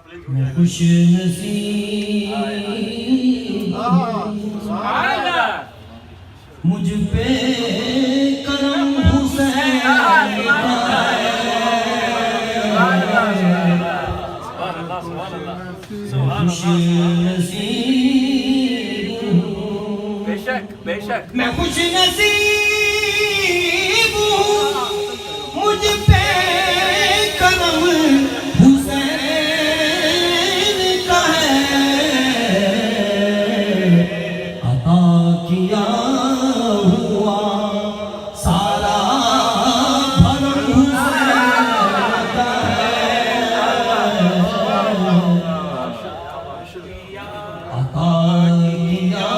میں خوش نصیب مجھ پہ کرم حسین خوش نصیب بے شک میں خوش نصیب ہوں مجھ پہ کرم حسین کا ہے عطا کیا ہوا سارا بھرم حسین کا ہے عطا کیا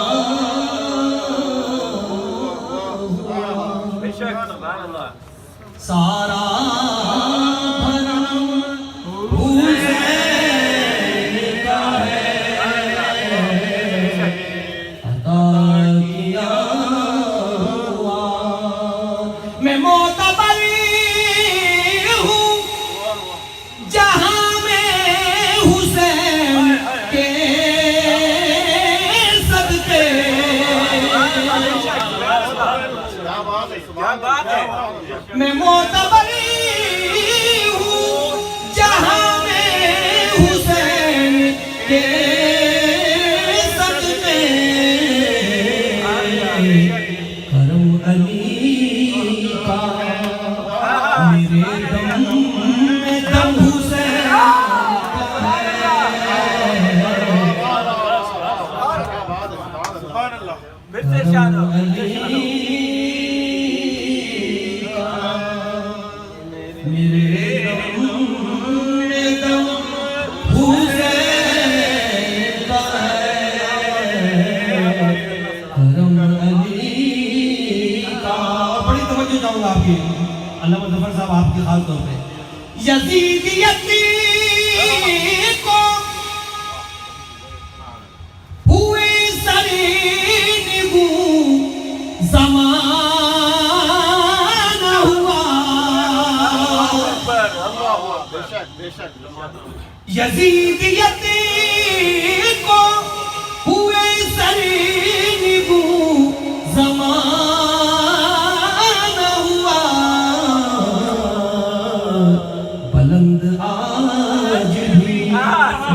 سارا بھرم حسین کا ہے عطا کیا ہوا میں معتبر ہوں جہاں میں حسین کے صدقے میں معتبر ہوں جہاں میں حسین کے صدقے کرم علی کا میرے دم میں دم حسین کرم علی میرے دم میں دم حسین کا ہے کرم علی کا بڑی توجہ چاہوں گا آپ کی علامہ ظفر صاحب آپ کی خاص طور پہ یزیدیت کو ہوئے سری نگو زمانہ ہوا یزیدیت کو ہوئے سری نگو زمانہ ہوا بلند آج بھی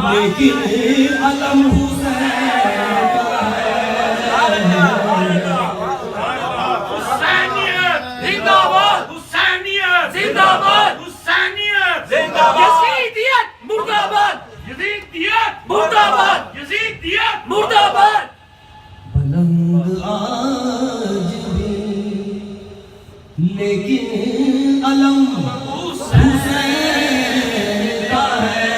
لیکن علم حسین کا ہے حسینیت زندہ باد حسینیت زندہ باد حسینیت زندہ باد یزیدیت مردہ باد یزیدیت مردہ باد یزیدیت مردہ باد بلند آج بھی لیکن علم حسین کا ہے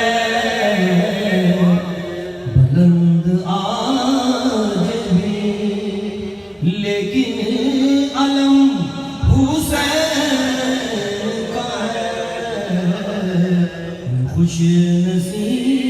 بلند آج بھی لیکن علم حسین کا ہے خوش نصیب